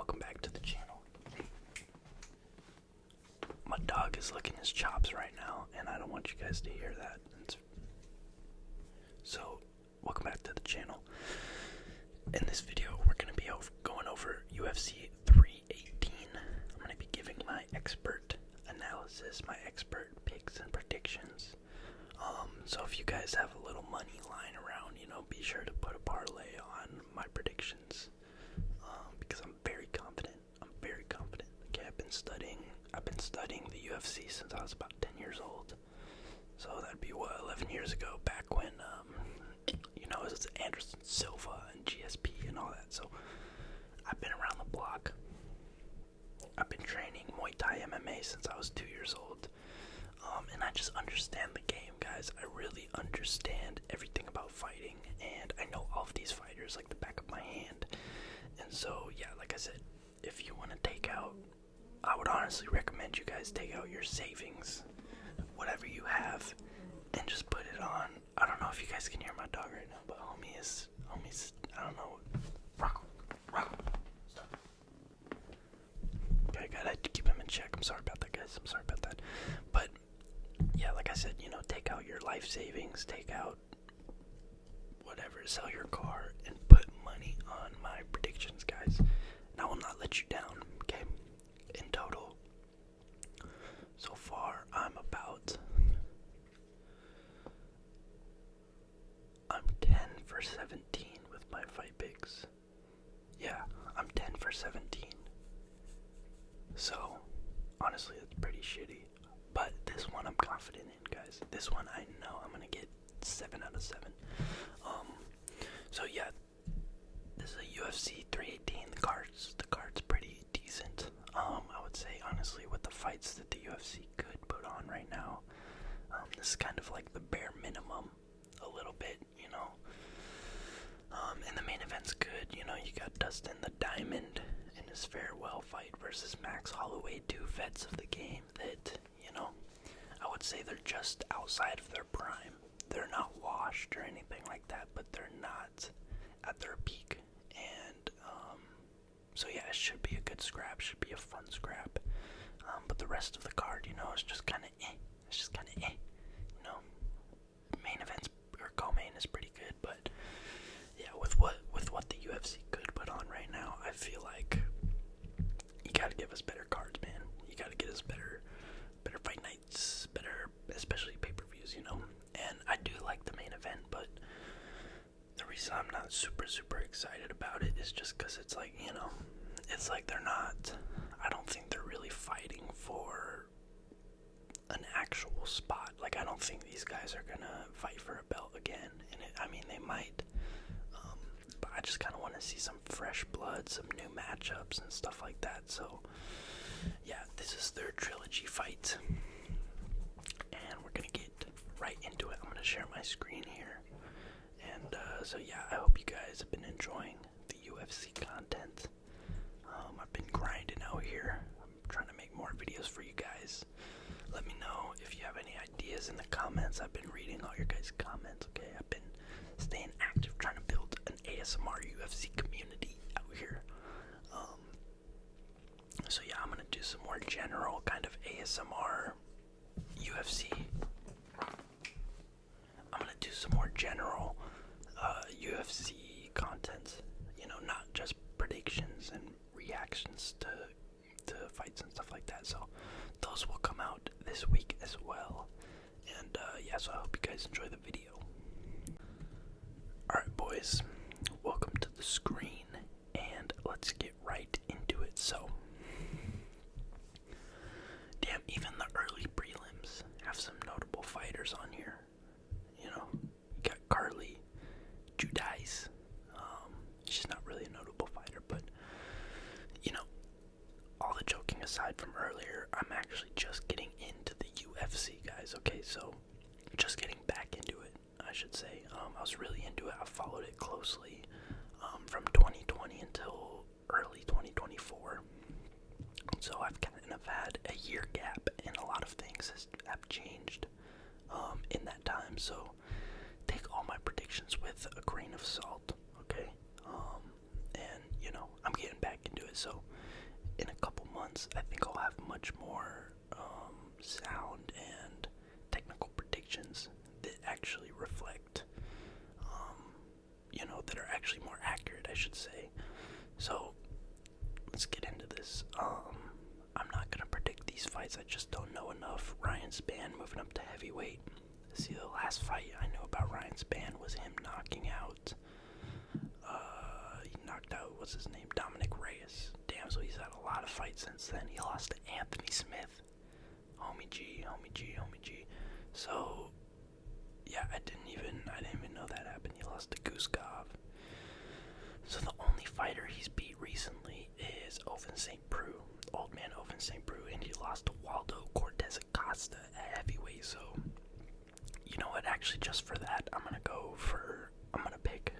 welcome back to the channel. My dog is licking his chops right now, and I don't want you guys to hear that. So, welcome back to the channel. In this video, we're going to be going over UFC 318. I'm going to be giving my expert analysis, my expert picks and predictions. So if you guys have a little money lying around, be sure to put a parlay on my predictions. Because I'm very confident. Okay, I've been studying the UFC since I was about 10 years old. So that'd be 11 years ago, back when it was Anderson Silva and GSP and all that. So I've been around the block. I've been training Muay Thai MMA since I was 2 years old. And I just understand the game, guys. I really understand everything about fighting, and I know all of these fighters like the back of my hand. And so, yeah, like I said, if you want to take out, I would honestly recommend you guys take out your savings, whatever you have, and just put it on. I don't know if you guys can hear my dog right now, but homie's, I don't know. Rocco, stop. Okay, I gotta keep him in check. I'm sorry about that, guys. I'm sorry about that. But, yeah, like I said, take out your life savings, take out whatever, sell your car, and put money on my predictions, guys. And I will not let you down, okay? In total, so far, I'm 10 for 17 with my fight picks. Yeah, I'm 10 for 17. So, honestly, it's pretty shitty. But this one I'm confident in, guys. This one I know I'm gonna get 7 out of 7. So yeah, this is a UFC 318. The card's pretty decent. I would say honestly, with the fights that the UFC could put on right now, this is kind of like the bare minimum, a little bit, And the main event's good. You got Dustin the Diamond in his farewell fight versus Max Holloway, two vets of the game that, I would say they're just outside of their prime. They're not washed or anything like that, but they're not at their peak. And, so yeah, it should be a good scrap, should be a fun scrap. But the rest of the card, is just kind of It's just kind of Main events, or co-main is pretty good, but yeah, with what the UFC could put on right now, I feel like you gotta give us better cards, man. You gotta get us better fight nights, better, especially pay-per-views, And I do like the main event, but the reason I'm not super excited about it is just because it's like, it's like they're not, I don't think they're really fighting for an actual spot. Like, I don't think these guys are gonna fight for a belt again, and they might, but I just kind of want to see some fresh blood, some new matchups and stuff like that. So yeah, this is their trilogy fight, and we're gonna get right into it. I'm gonna share my screen here, and so yeah, I hope you guys have been enjoying the UFC content. I've been grinding out here. I'm trying to make more videos for you guys. Let me know if you have any ideas in the comments. I've been reading all your guys' comments, okay? I've been staying active, trying to build an ASMR UFC community out here. So yeah, I'm gonna do some more general kind of ASMR UFC. I'm gonna do some more general UFC content, not just predictions and reactions to fights and stuff like that. So those will come out this week as well. And yeah, so I hope you guys enjoy the video. Alright, boys, welcome to the screen, and let's get right into it. So, damn, even the early prelims have some notable fighters on here. You got Carly Judice. She's not really a notable fighter, but all the joking aside from earlier, I'm actually just getting into the UFC, guys. Okay, so just getting back into it, I should say. I was really into it. I followed it closely from 2020 until early 2024. So I've kind of had a year gap, and a lot of things have changed in that time. So take all my predictions with a grain of salt, okay? And I'm getting back into it. So fights, I think I'll have much more sound and technical predictions that actually reflect, that are actually more accurate, I should say. So let's get into this. I'm not gonna predict these fights. I just don't know enough. Ryan Spann moving up to heavyweight. See, the last fight I knew about Ryan Spann was him knocking out. He knocked out, what's his name? Dominic Reyes. Damn, so he's had a lot of fights since then. He lost to Anthony Smith. Homie G. So yeah, I didn't even know that happened. He lost to Guskov. So the only fighter he's beat recently is Ovince St. Preux, old man Ovince St. Preux, and he lost to Waldo Cortez Acosta at heavyweight. So, you know what? Actually, just for that, I'm gonna pick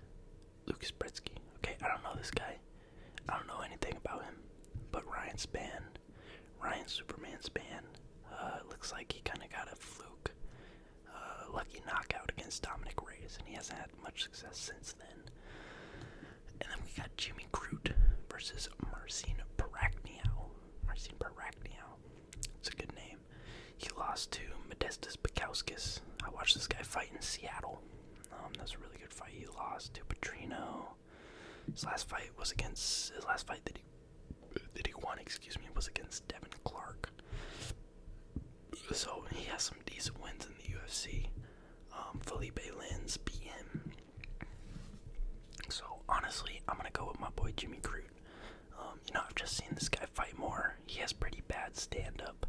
Lucas Brzeski. Okay, I don't know this guy. I don't know anything about him, but Ryan Superman Spann, looks like he kind of got a fluke, lucky knockout against Dominic Reyes, and he hasn't had much success since then. And then we got Jimmy Crute versus Marcin Prachnio. It's a good name. He lost to Modestas Bukauskas. I watched this guy fight in Seattle. That's a really good fight. He lost to Petrino. His last fight that he won, was against Devin Clark. So he has some decent wins in the UFC. Felipe Lins beat him. So honestly, I'm gonna go with my boy Jimmy Crute. I've just seen this guy fight more. He has pretty bad stand-up,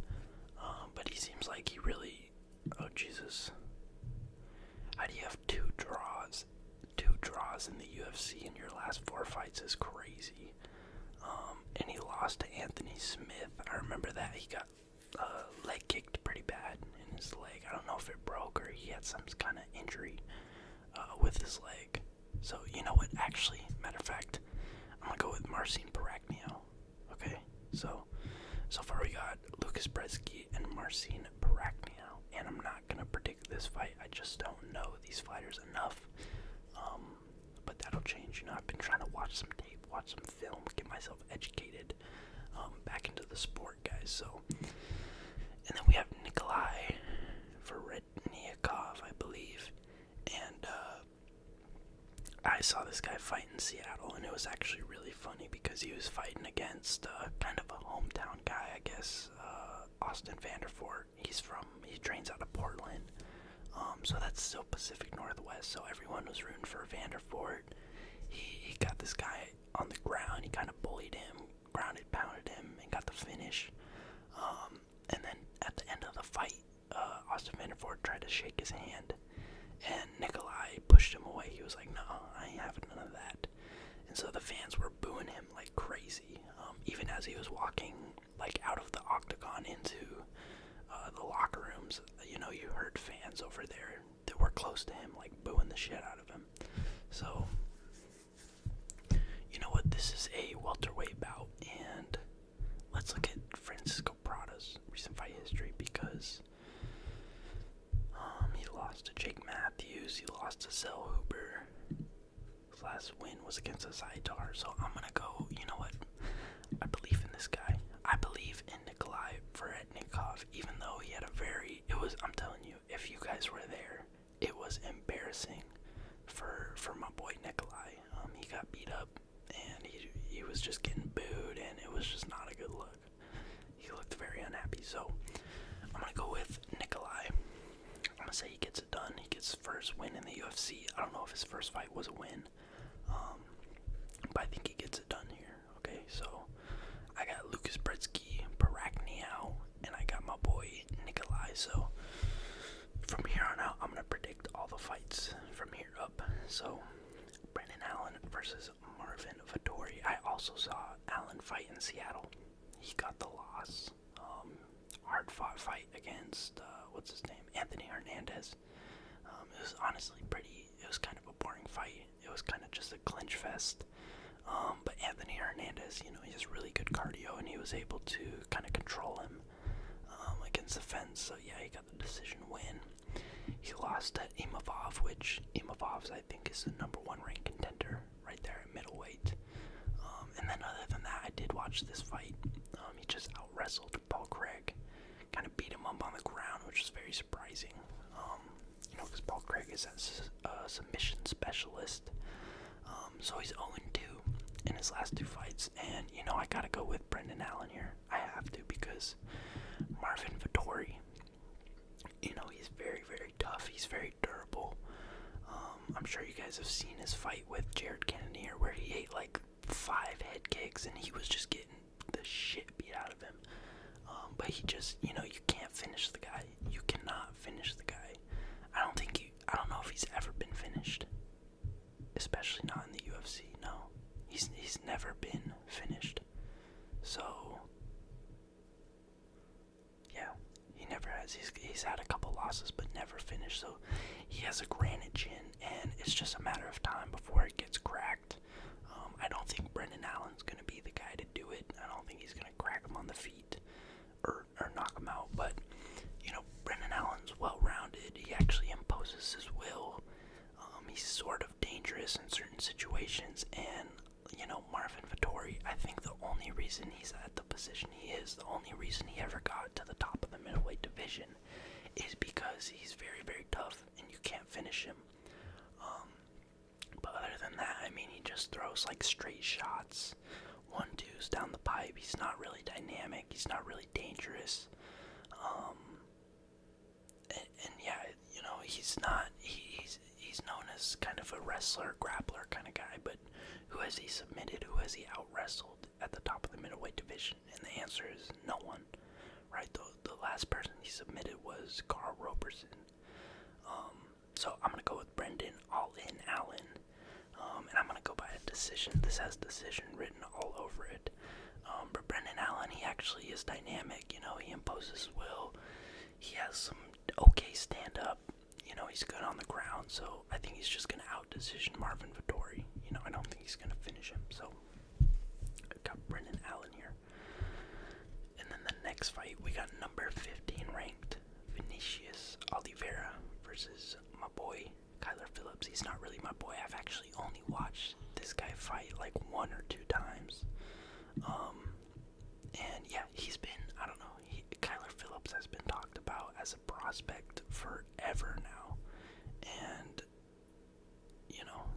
but he seems like he really. Oh Jesus! How do you have two draws in the UFC in your last 4 fights is crazy. And he lost to Anthony Smith. I remember that. He got leg kicked pretty bad in his leg. I don't know if it broke or he had some kind of injury with his leg. So, you know what? Actually, matter of fact, I'm going to go with Marcin Prachnio. Okay? So far we got Lucas Brzeski and Marcin Prachnio. And I'm not going to predict this fight. I just don't know these fighters enough. But that'll change. I've been trying to watch some tape, watch some film, get myself educated back into the sport, guys. So, and then we have Nikolai Veretennikov, I believe. And I saw this guy fight in Seattle, and it was actually really funny because he was fighting against kind of a hometown guy, I guess, Austin Vanderford. He trains out of Portland. So that's still Pacific Northwest, so everyone was rooting for Vanderford. He got this guy on the ground, he kind of bullied him, grounded, pounded him, and got the finish. And then at the end of the fight, Austin Vanderford tried to shake his hand, and Nikolai pushed him away. He was like, no, I ain't having none of that. And so the fans were booing him like crazy, even as he was walking like out of the octagon into the locker rooms. You heard fans over there that were close to him like booing the shit out of him. So, you know what? This is a welterweight bout, and let's look at Francisco Prado's recent fight history because he lost to Jake Matthews, he lost to Zellhuber. His last win was against Zaitar. So I'm gonna go. You know what? I believe in this guy. I believe in Nikolai Veretennikov, even though he had I'm telling you, if you guys were there, it was embarrassing for my boy Nikolai. He got beat up, and he was just getting booed, and it was just not a good look. He looked very unhappy, so I'm going to go with Nikolai. I'm going to say he gets it done. He gets his first win in the UFC. I don't know if his first fight was a win, but I think he gets it done here. Okay, so I got Lucas Brzeski, Prachnio, and I got my boy Nikolai. So from here on out, I'm going to predict all the fights from here up. So Brendan Allen versus Marvin Vettori. I also saw Allen fight in Seattle. He got the loss. Hard fought fight against, what's his name? Anthony Hernandez. It was honestly it was kind of a boring fight. It was kind of just a clinch fest. But Anthony Hernandez, he has really good cardio, and he was able to kind of control him against the fence. So yeah, he got the decision win. He lost to Imavov, which Imavov's, I think, is the number 1 ranked contender right there at middleweight. And then other than that, I did watch this fight. He just out-wrestled Paul Craig. Kind of beat him up on the ground, which was very surprising. Because Paul Craig is a submission specialist. So he's 0-2 in his last 2 fights. And, I gotta go with Brendan Allen here. I have to, because Marvin Vettori, he's very, very tough. He's very durable. I'm sure you guys have seen his fight with Jared Cannonier, where he ate like 5 head kicks, and he was just getting the shit beat out of him. But he just, you can't finish the guy. You cannot finish the guy. I don't know if he's ever been finished. Especially not in the UFC, no. He's never been finished. So, yeah, he never has. He's had a couple losses, but never finished. So, he has a granite chin, and it's just a matter of time before it gets cracked. I don't think Brendan Allen's going to be the guy to do it. I don't think he's going to crack him on the feet or knock him out. But, Brendan Allen's well-rounded. He actually imposes his will. He's sort of dangerous in certain situations. And, Marvin Vettori, I think the only reason he's at the position he is, the only reason he ever got to the top of the middleweight division is because he's very, very tough and you can't finish him. But other than that, he just throws like straight shots, 1-2s down the pipe. He's not really dynamic. He's not really dangerous. And yeah, he's known as kind of a wrestler, grappler kind of guy, but who has he submitted? Who has he out-wrestled at the top of the middleweight division? And the answer is no one, right? The last person he submitted was Carl Roberson. So I'm going to go with Brendan All-In Allen. And I'm going to go by a decision. This has decision written all over it. But Brendan Allen, he actually is dynamic. He imposes will. He has some okay stand-up. He's good on the ground. So I think he's just going to out-decision Marvin Vettori. I don't think he's going to finish him. So I've got Brendan Allen here. And then the next fight, we got number 15 ranked Vinicius Oliveira versus my boy Kyler Phillips. He's not really my boy. I've actually only watched this guy fight like 1 or 2 times. And yeah, he's been, I don't know, Kyler Phillips has been talked about as a prospect forever now. And,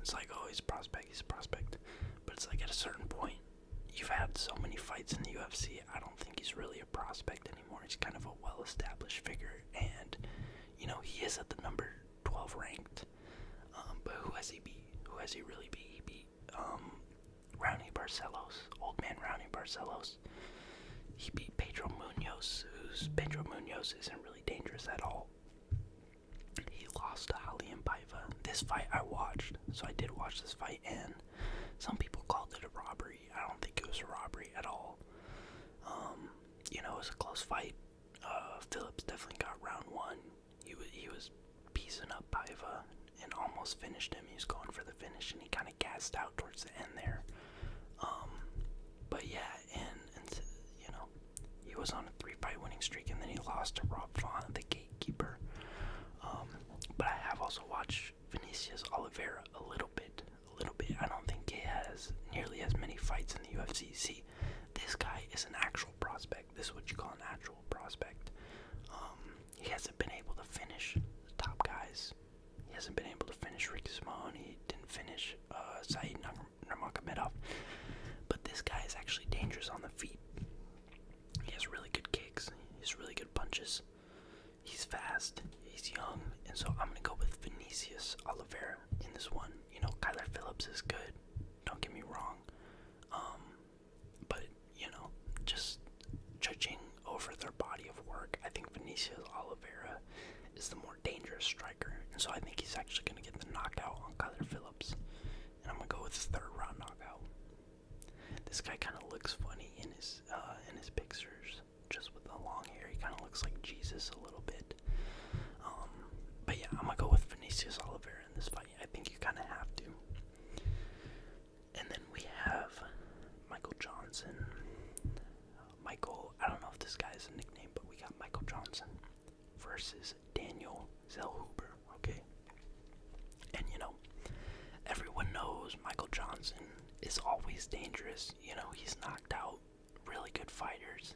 it's like, oh, he's a prospect. But it's like at a certain point, you've had so many fights in the UFC, I don't think he's really a prospect anymore. He's kind of a well-established figure. And, he is at the number 12 ranked. But who has he beat? Who has he really beat? He beat Raoni Barcelos, old man Raoni Barcelos. He beat Pedro Munoz, Pedro Munoz isn't really dangerous at all. He lost to Raulian Paiva. This fight I watched, so I did watch this fight, and some people called it a robbery. I don't think it was a robbery at all. It was a close fight. Phillips definitely got round 1. He was piecing up Paiva and almost finished him. He was going for the finish, and he kind of gassed out towards the end there. But yeah, and he was on a 3-fight winning streak, and then he lost to Rob Font, the gatekeeper. But I have also watched Vinicius Oliveira a little bit. I don't think he has nearly as many fights in the UFC. See, this guy is an actual prospect. This is what you call an actual prospect. He hasn't been able to finish the top guys. He hasn't been able to finish Ricky Simon. He didn't finish Said Nurmagomedov. But this guy is actually dangerous on the feet. He has really good kicks. He has really good punches. He's fast. He's young. And so I'm going to go with Vinicius Oliveira in this one. Kyler Phillips is good. Don't get me wrong. But, just judging over their body of work, I think Vinicius Oliveira is the more dangerous striker. And so I think he's actually going to get the knockout on Kyler Phillips. And I'm going to go with the 3rd round knockout. This guy kind of looks funny in his pictures. Just with the long hair, he kind of looks like Jesus a little bit. But yeah, I'm going to go with Vinicius Oliveira in this fight. I think you kind of have to. And then we have Michael Johnson. I don't know if this guy is a nickname, but we got Michael Johnson versus Daniel Zellhuber, okay? And, everyone knows Michael Johnson is always dangerous. He's knocked out really good fighters,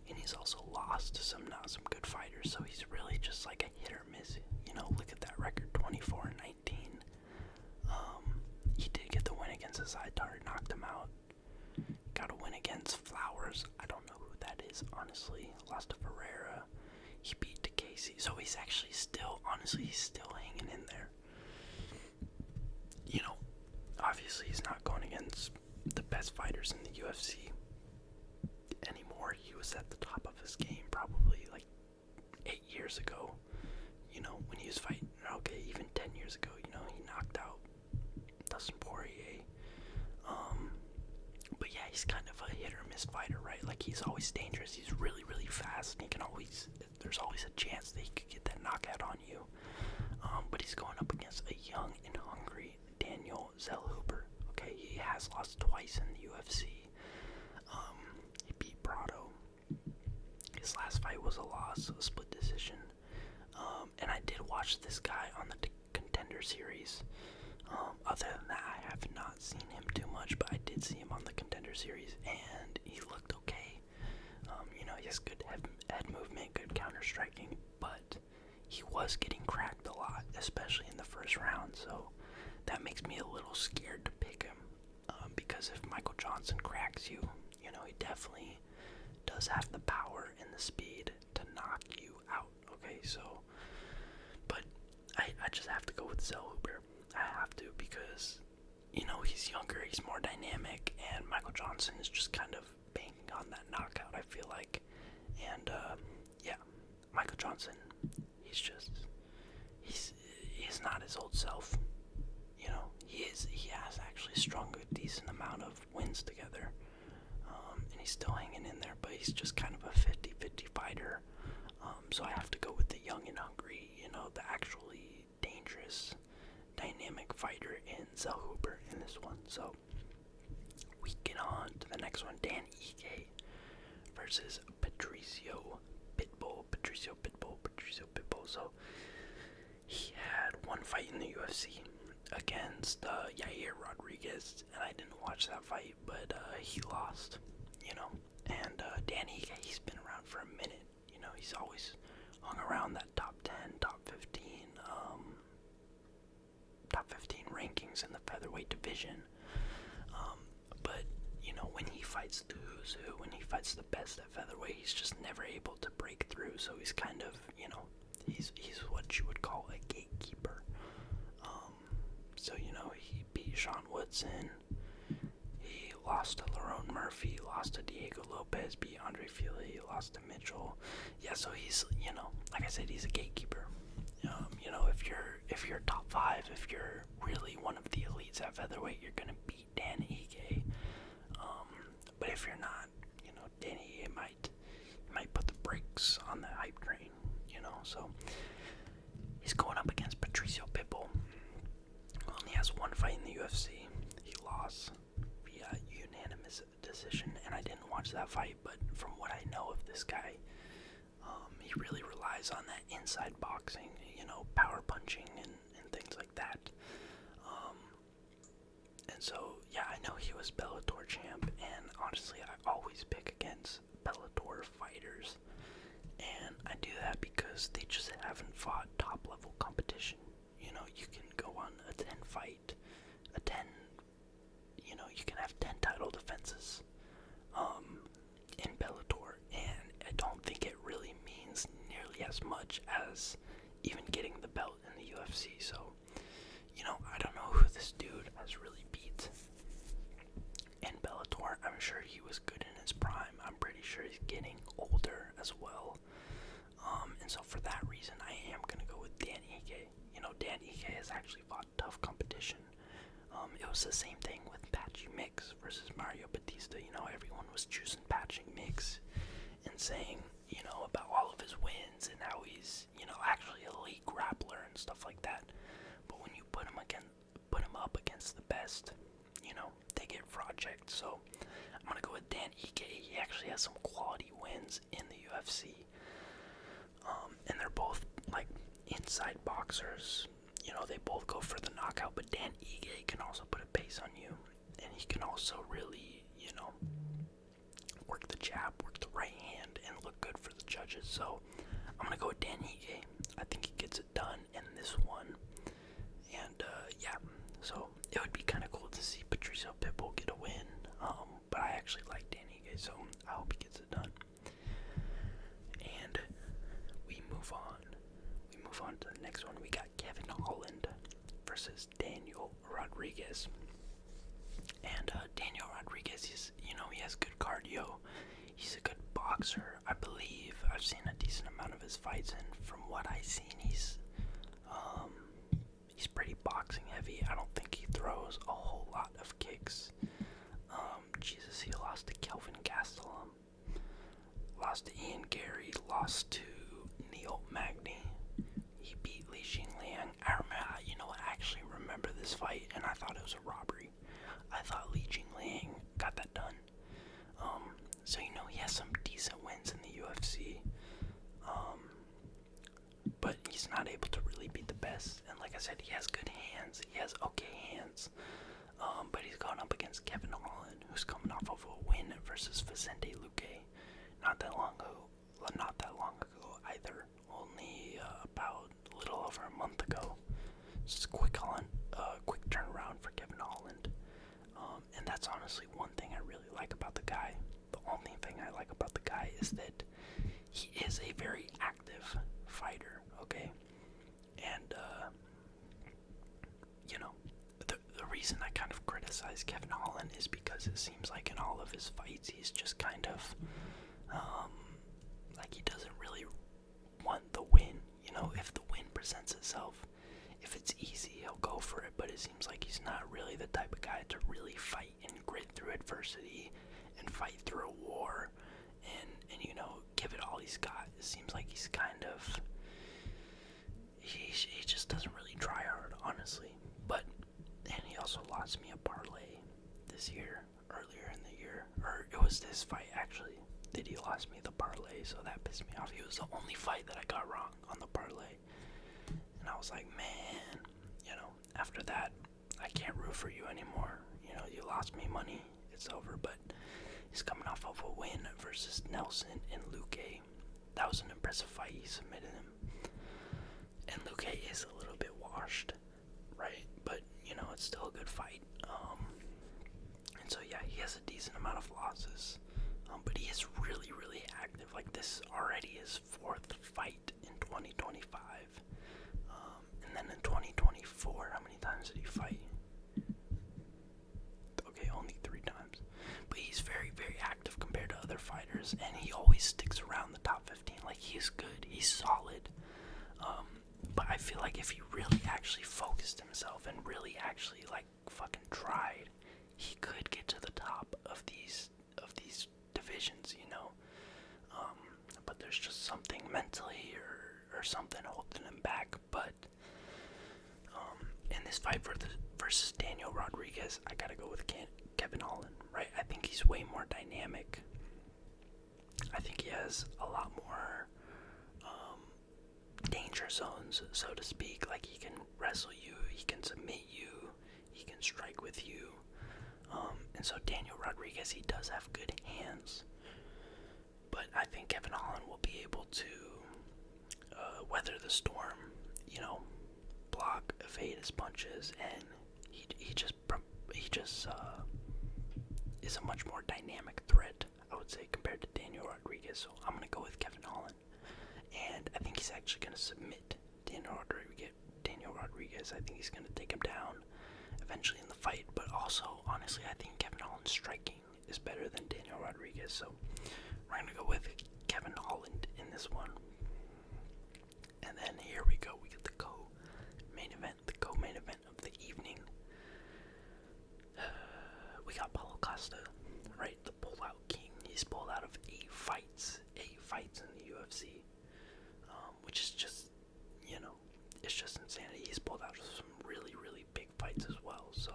and he's also lost to some not some good fighters. So he's really just like a hit or miss. You know, look at that record, 24-19. He did get the win against Zellhuber, knocked him out. Got a win against Flowers. I don't know who that is, honestly. Lost to Ferreira. He beat Casey. So he's actually still, honestly, he's still hanging in there. You know, obviously he's not going against the best fighters in the UFC anymore. He was at the top of his game probably like 8 years ago. You know, when he was fighting, okay, even 10 years ago, you know, he knocked out Dustin Poirier. But yeah, he's kind of a hit or miss fighter, right? Like, he's always dangerous. He's really, really fast, and he can always, there's always a chance that he could get that knockout on you. But he's going up against a young and hungry Daniel Zellhuber. Okay, he has lost twice in the UFC. He beat Prado. His last fight was a loss, a split decision. And I did watch this guy on the Contender Series. Other than that, I have not seen him too much, but I did see him on the Contender Series, and he looked okay. You know, he has good head movement, good counter striking, but he was getting cracked a lot, especially in the first round, so that makes me a little scared to pick him, because if Michael Johnson cracks you, you know, he definitely does have the power and the speed to knock you out, okay, so, but I just have to go with Zellhuber. I have to, because, you know, he's younger, he's more dynamic, and Michael Johnson is just kind of banking on that knockout, I feel like. And yeah, Michael Johnson, he's not his old self. You know, he has actually strung a decent amount of wins together, and he's still hanging in there, but he's just kind of a 50-50 fighter. So I have to go with the young and hungry, you know, the actually dangerous, dynamic fighter in Zellhuber in this one. So we get on to the next one, Dan Ige versus Patricio Pitbull. So he had one fight in the UFC against Ige Rodriguez, and I didn't watch that fight, but he lost, you know. And Dan Ige, he's been around for a minute, you know, he's always hung around that top 10, top 15 rankings in the featherweight division. But, you know, when he fights the who's who, when he fights the best at featherweight, he's just never able to break through. So he's kind of, you know, he's what you would call a gatekeeper. So, you know, he beat Sean Woodson. He lost to Lerone Murphy, lost to Diego Lopez, beat Andre Fili, lost to Mitchell. Yeah, so he's, you know, like I said, he's a gatekeeper. You know, if you're top 5, if you're really one of the elites at featherweight, you're gonna beat Dan Ige. But if you're not, you know, Dan Ige might put the brakes on the hype train. You know, so he's going up against Patricio Pitbull, who only has one fight in the UFC. He lost via unanimous decision, and I didn't watch that fight, but from what I know of this guy, he really relies on that inside boxing, you know, power punching and things like that. And so, yeah, I know he was Bellator champ, and honestly, I always pick against Bellator fighters, and I do that because they just haven't fought top-level competition. You know, you can go on a 10 fight, you know, you can have 10 title defenses, in Bellator, and I don't think it really means nearly as much as even getting the belt in the UFC. So, you know, I don't know who this dude has really beat in Bellator. I'm sure he was good in his prime. I'm pretty sure he's getting older as well. And so for that reason, I am gonna go with Dan Ige. You know, Dan Ige has actually fought tough competition. It was the same thing with Patchy Mix versus Mario Batista. You know, everyone was choosing Patchy Mix and saying, you know, about all of his wins and how he's, you know, actually a elite grappler and stuff like that. But when you put him up against the best, you know, they get fraud checked. So I'm gonna go with Dan Ige. He actually has some quality wins in the UFC. And they're both like inside boxers. You know, they both go for the knockout, but Dan Ige can also put a pace on you, and he can also really, you know, work the jab, work the right hand, and look good for the judges. So I'm gonna go with Dan Ige. I think he gets it done in this one. And yeah, so it would be kind of cool to see Patricio Pitbull get a win. But I actually like Dan Ige, so I hope he gets it done. And we move on. We move on to the next one. We got Kevin Holland versus Daniel Rodriguez. And Daniel Rodriguez, he has good cardio. He's a good boxer. I believe I've seen a decent amount of his fights, and from what I've seen, he's pretty boxing heavy. I don't think he throws a whole lot of kicks. Jesus, he lost to Kelvin Gastelum, lost to Ian Gary, lost to Neil Magny. He beat Li Jingliang. I actually remember this fight, and I thought it was a robbery. I thought Li Jingliang got that done. So he has some decent wins in the UFC. But he's not able to really beat the best. And like I said, he has good hands. He has okay hands. But he's going up against Kevin Holland, who's coming off of a win versus Vicente Luque not that long ago either. Only about a little over a month ago. Just a quick turnaround for Kevin Holland. And that's honestly one thing I really like about the guy. The only thing I like about the guy is that he is a very active fighter, okay? And, the reason I kind of criticize Kevin Holland is because it seems like in all of his fights, he's just kind of, like he doesn't really want the win. If the win presents itself, if it's easy, he'll go for it, but it seems like he's not really the type of guy to really fight and grit through adversity and fight through a war and give it all he's got. It seems like he's kind of, he just doesn't really try hard, honestly. And he also lost me a parlay earlier in the year, or it was this fight actually that he lost me the parlay, so that pissed me off. He was the only fight that I got wrong on the parlay, and I was like, man, after that, I can't root for you anymore. You lost me money, it's over. But he's coming off of a win versus Nelson and Luque. That was an impressive fight. He submitted him, and Luque is a little bit washed, right? But it's still a good fight. And so yeah, he has a decent amount of losses, but he is really, really active. Like, this already his fourth fight in 2025, and then in 2024, how many times did he fight? Okay, only 3 times. But he's very, very active compared to other fighters, and he always sticks around the top 15. Like, he's good, he's solid. But I feel like if he really actually focused himself and really actually fucking tried, he could get to the top of these divisions, but there's just something mentally or something holding him back. But in this fight versus Daniel Rodriguez, I gotta go with Kevin Holland, right? I think he's way more dynamic. I think he has a lot more danger zones, so to speak. Like, he can wrestle you, he can submit you, he can strike with you. And so Daniel Rodriguez, he does have good hands, but I think Kevin Holland will be able to weather the storm, block, evade his punches, and he just is a much more dynamic threat, I would say, compared to Daniel Rodriguez. So I'm gonna go with Kevin Holland, and I think he's actually gonna submit Daniel Rodriguez. I think he's gonna take him down eventually in the fight, but also, honestly, I think Kevin Holland's striking is better than Daniel Rodriguez, so we're going to go with Kevin Holland in this one. And then here we go, we get the co-main event of the evening. We got Paulo Costa, right, the pull-out king. He's pulled out of 8 fights in the UFC, which is just, it's just insanity. He's pulled out of some really, really big fights as well. So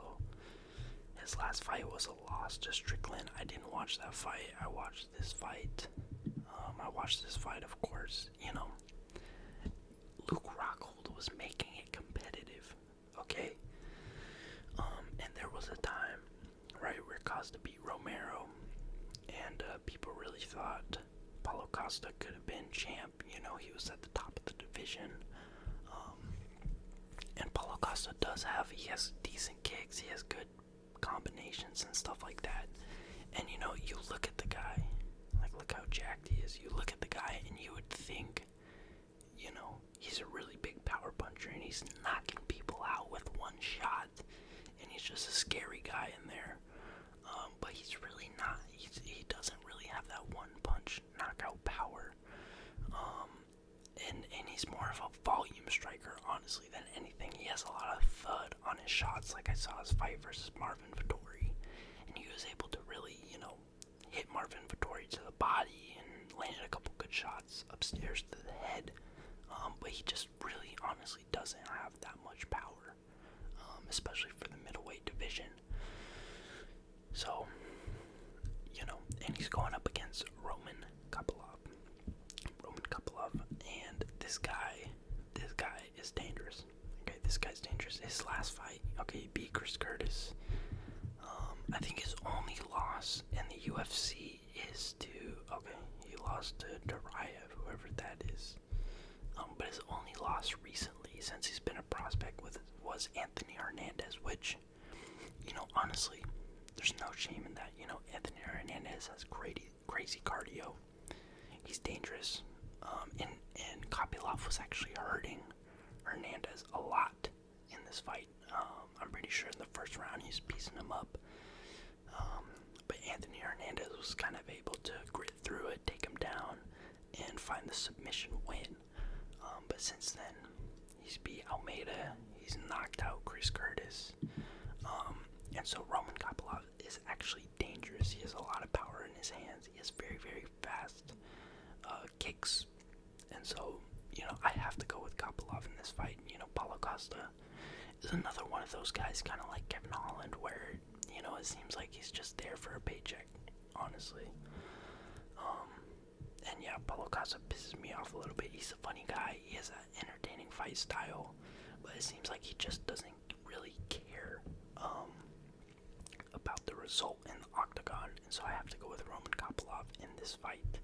his last fight was a loss to Strickland. I didn't watch that fight. I watched this fight. Of course. Luke Rockhold was making it competitive. Okay. And there was a time, right, where Costa beat Romero, and and people really thought Paulo Costa could have been champ. You know, he was at the top of the division. And Paulo Costa he has decent kicks, he has good combinations and stuff like that. And you know, you look at the guy, like look how jacked he is. You look at the guy and you would think, you know, he's a really big power puncher and he's knocking people out with one shot. And he's just a scary guy in there. But he's really not. He doesn't really have that one punch knockout power. And he's more of a volume striker, honestly, than anything. He has a lot of thud on his shots, like I saw his fight versus Marvin Vettori. And he was able to really, you know, hit Marvin Vettori to the body and landed a couple good shots upstairs to the head. But he just really, honestly, doesn't have that much power, especially for the middleweight division. So, you know, and he's going up against Roman Kopylov, and this guy is dangerous. Okay, this guy's dangerous. His last fight, okay, he beat Chris Curtis. I think his only loss in the UFC is he lost to Duraev, whoever that is. But his only loss recently, since he's been a prospect was Anthony Hernandez, which, you know, honestly, there's no shame in that. You know, Anthony Hernandez has crazy cardio. He's dangerous. And Kopylov was actually hurting Hernandez a lot in this fight. I'm pretty sure in the first round he's piecing him up. But Anthony Hernandez was kind of able to grit through it, take him down, and find the submission win. But since then, he's beat Almeida, he's knocked out Chris Curtis. And so Roman Kopylov is actually dangerous. He has a lot of power in his hands. He has very, very fast kicks. And so, you know, I have to go with Kopylov in this fight. You know, Paulo Costa is another one of those guys, kind of like Kevin Holland, where, you know, it seems like he's just there for a paycheck, honestly. And yeah, Paulo Costa pisses me off a little bit. He's a funny guy. He has an entertaining fight style, but it seems like he just doesn't really care about the result in the octagon, and so I have to go with Roman Kopylov in this fight.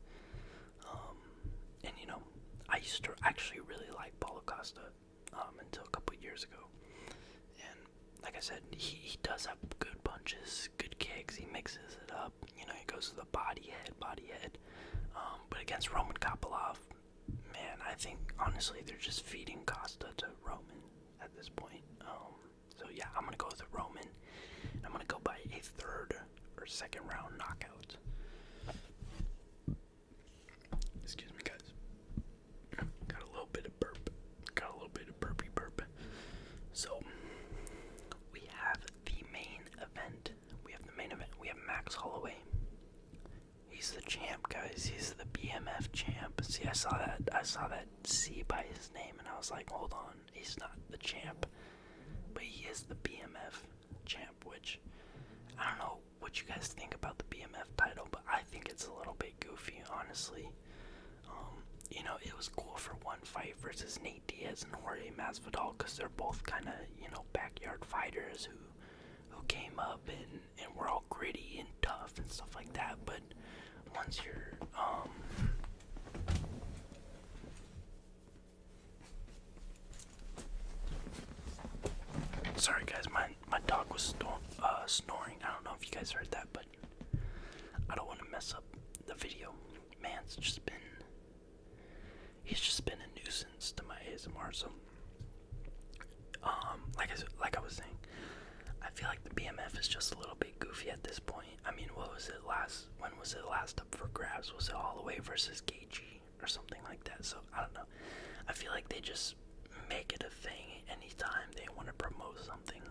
And you know, I used to actually really like Paulo Costa until a couple years ago. And like I said, he does have good punches, good kicks. He mixes it up. You know, he goes to the body head. But against Roman Kopylov, man, I think honestly they're just feeding Costa to Roman at this point. So yeah, I'm gonna go with a Roman. I'm gonna go by a third or second round knockout. Excuse me, guys. Got a little bit of burpy burp. So we have the main event. We have Max Holloway. He's the champ, guys. He's the BMF champ. See, I saw that C by his name, and I was like, hold on, he's not the champ, but he is the BMF champ. Which I don't know what you guys think about the BMF title, but I think it's a little bit goofy, honestly. You know, it was cool for one fight versus Nate Diaz and Jorge Masvidal, because they're both kind of, you know, backyard fighters who came up and were all gritty and tough and stuff like that. But once you're sorry guys, my dog was snoring. I don't know if you guys heard that, but I don't want to mess up the video. He's just been a nuisance to my ASMR. So like I was saying, I feel like the BMF is just a little bit goofy at this point. I mean, when was it last up for grabs? Was it Holloway versus Gaethje or something like that? So I don't know. I feel like they just make it a thing anytime they want to promote something.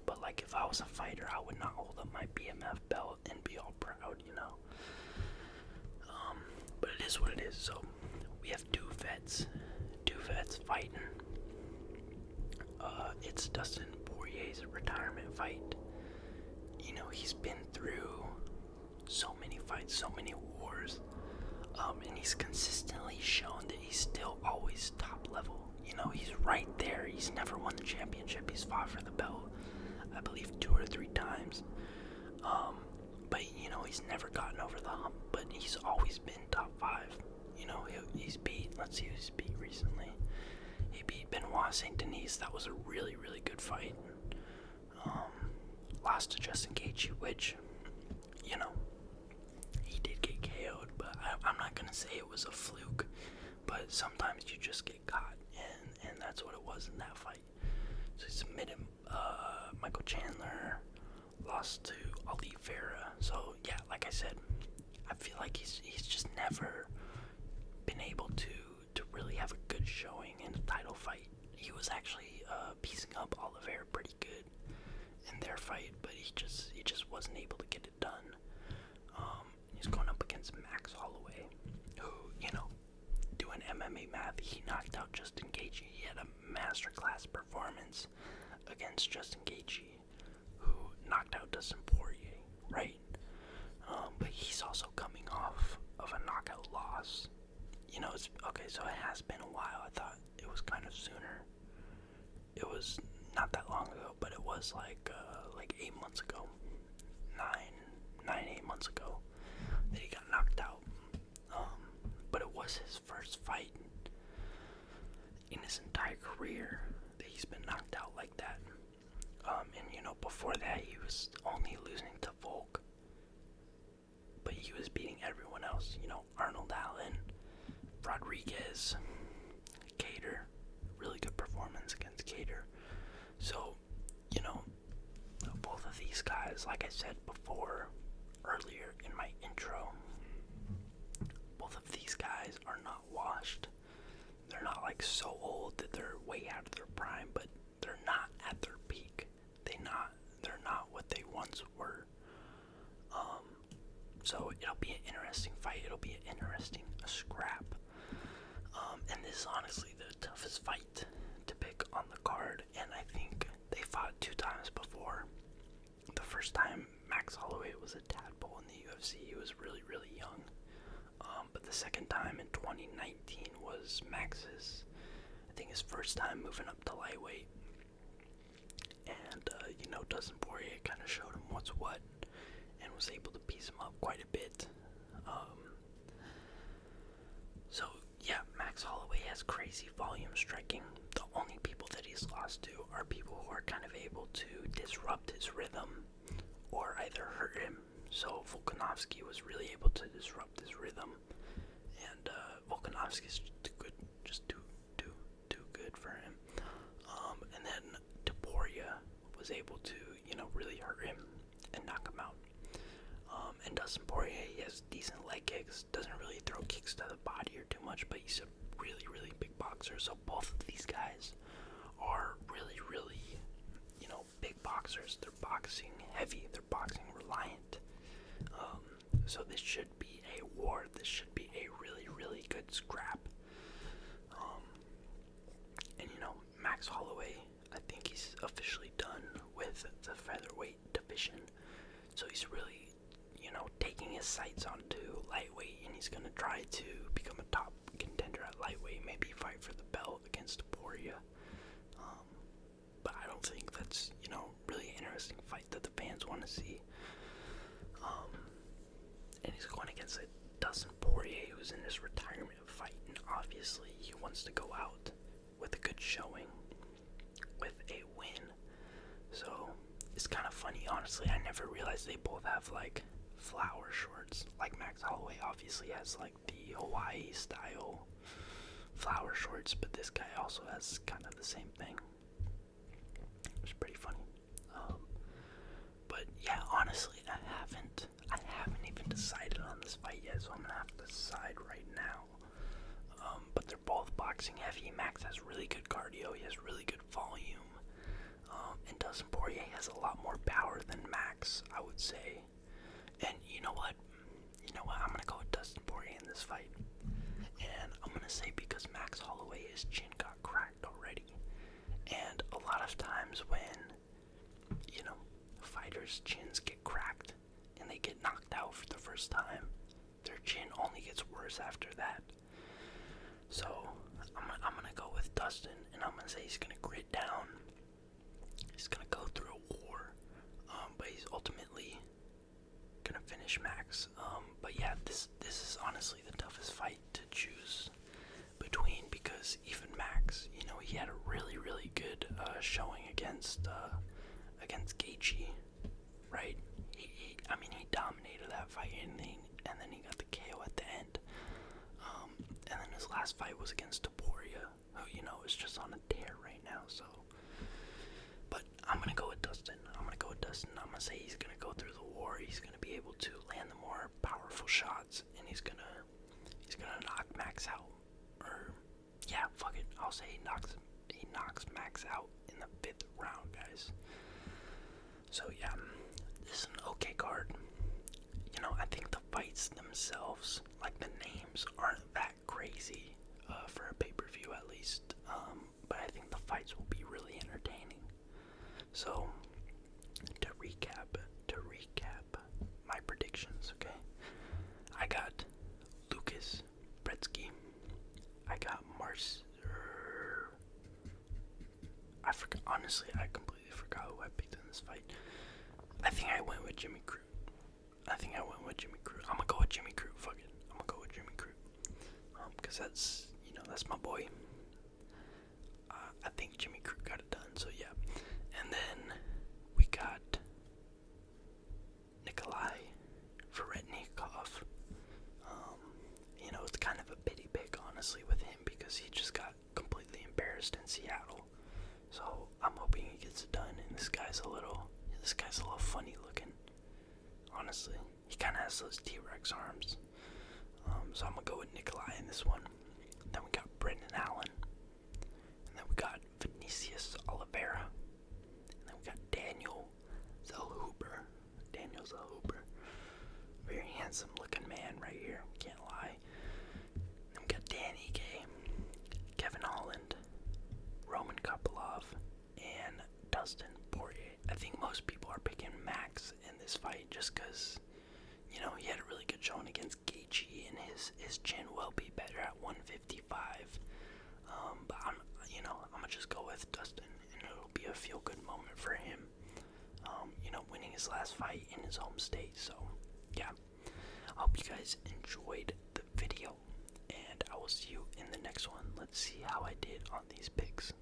But like if I was a fighter, I would not hold up my BMF belt and be all proud, you know. But it is what it is. So we have two vets fighting. It's Dustin Poirier's retirement fight. You know, he's been through so many fights, so many wars, and he's consistently shown that he's still always top level. You know, he's right there. He's never won the championship. He's fought for the belt, I believe, 2 or 3 times. But you know, he's never gotten over the hump, but he's always been top 5. You know, he's beat, let's see who's beat recently. He beat Benoit St. Denis. That was a really, really good fight. Lost to Justin Gaethje, which, you know, he did get KO'd, but I'm not going to say it was a fluke, but sometimes you just get caught, and that's what it was in that fight. So he submitted Michael Chandler, lost to Oliveira. So, yeah, like I said, I feel like he's just never been able to really have a good showing in a title fight. He was actually piecing up Oliveira pretty good in their fight, but he just wasn't able to get it done. He's going up against Max Holloway, who, you know, doing MMA math, he knocked out Justin Gaethje. He had a masterclass performance against Justin Gaethje, who knocked out Dustin Poirier, right? But he's also coming off of a knockout loss. You know, it's okay, so it has been a while. I thought it was kind of sooner. It was not that long ago, but it was like 8 months ago. 8 months ago that he got knocked out. But it was his first fight in his entire career that he's been knocked out like that. And you know, before that he was only losing to Volk, but he was beating everyone else. You know, Arnold Allen, Rodriguez, Cater, really good performance against Cater. So, you know, both of these guys, like I said before, earlier in my intro, both of these guys are not washed. They're not like so old that they're way out of their prime, but they're not at their peak. They're not what they once were. So it'll be an interesting fight. It'll be an interesting scrap. And this is honestly the toughest fight to pick on the card, and I think they fought 2 times before. The first time Max Holloway was a tadpole in the UFC. He was really, really young. But the second time in 2019 was Max's, I think, his first time moving up to lightweight. And, you know, Dustin Poirier kind of showed him what's what and was able to piece him up quite a bit. So, yeah, Max Holloway has crazy volume striking. The only people that he's lost to are people who are kind of able to disrupt his rhythm or either hurt him. So Volkanovski was really able to disrupt his rhythm, and Volkanovski's just too good for him. And then Poirier was able to, you know, really hurt him and knock him out. And Dustin Poirier, he has decent leg kicks, doesn't really throw kicks to the body or too much, but he's a really, really big boxer. So both of these guys are really, really, you know, big boxers. They're boxing heavy, they're boxing reliant. So this should be a war. This should be a really, really good scrap. And you know, Max Holloway, I think he's officially done with the featherweight division. So he's really, you know, taking his sights onto lightweight, and he's going to try to become a top contender at lightweight, maybe fight for the belt against Poirier. But I don't think that's, you know, really an interesting fight that the fans want to see. And he's going against a Dustin Poirier, who's in his retirement fight, and obviously he wants to go out with a good showing, with a win. So it's kind of funny, honestly. I never realized they both have like flower shorts. Like Max Holloway obviously has like the Hawaii style flower shorts, but this guy also has kind of the same thing. It's pretty funny. But yeah, honestly, I haven't even decided on this fight yet, so I'm gonna have to decide right now. But they're both boxing heavy. Max has really good cardio. He has really good volume. And Dustin Poirier has a lot more power than Max, I would say. And you know what? I'm gonna go with Dustin Poirier in this fight. And I'm gonna say because Max Holloway, his chin got cracked already. And a lot of times when, you know, fighters' chins get cracked and they get knocked out for the first time, their chin only gets worse after that. So I'm gonna go with Dustin, and I'm gonna say he's gonna grit down. He's gonna go through a war, but he's ultimately gonna finish Max. honestly the toughest fight to choose between, because even Max, you know, he had a really, really good showing against Gaethje, right? I mean, he dominated that fight, and then he got the KO at the end. And then his last fight was against Poirier, who, you know, is just on a tear right now. So, but I'm gonna go with Dustin. I'm gonna say he's gonna go through the war. He's gonna be able to land the more powerful shots, and he's gonna knock Max out. Or yeah, fuck it. I'll say he knocks Max out in the 5th round, guys. So yeah, this is an okay card. You know, I think the fights themselves, like the names, aren't that crazy for a pay-per-view at least. But I think the fights will be really entertaining. So to recap my predictions, okay? I got Lucas Brzeski. I got I forgot. Honestly, I completely forgot who I picked in this fight. I think I went with Jimmy Crute. I'm gonna go with Jimmy Crute. Fuck it. I'm gonna go with Jimmy Crute. Because that's, you know, that's my boy. I think Jimmy Crute got it done. So yeah. And then we got Ige Veretennikov. You know, it's kind of a pity pick, honestly, with him, because he just got completely embarrassed in Seattle. So I'm hoping he gets it done. And this guy's a little funny looking. Honestly, he kind of has those T-Rex arms. So I'm gonna go with Nikolai in this one. Then we got Brendan Allen. And then we got Vinicius Oliveira. And then we got Daniel Zellhuber. Very handsome looking man right here, can't lie. Then we got Dan Ige, Kevin Holland, Roman Kopylov, and Dustin Poirier. I think most people are picking Max in this fight just because, you know, he had a really good showing against Gaethje, and his chin will be better at 155. But I'm gonna just go with Dustin, and it'll be a feel-good moment for him. You know, winning his last fight in his home state. So, yeah. I hope you guys enjoyed the video, and I will see you in the next one. Let's see how I did on these picks.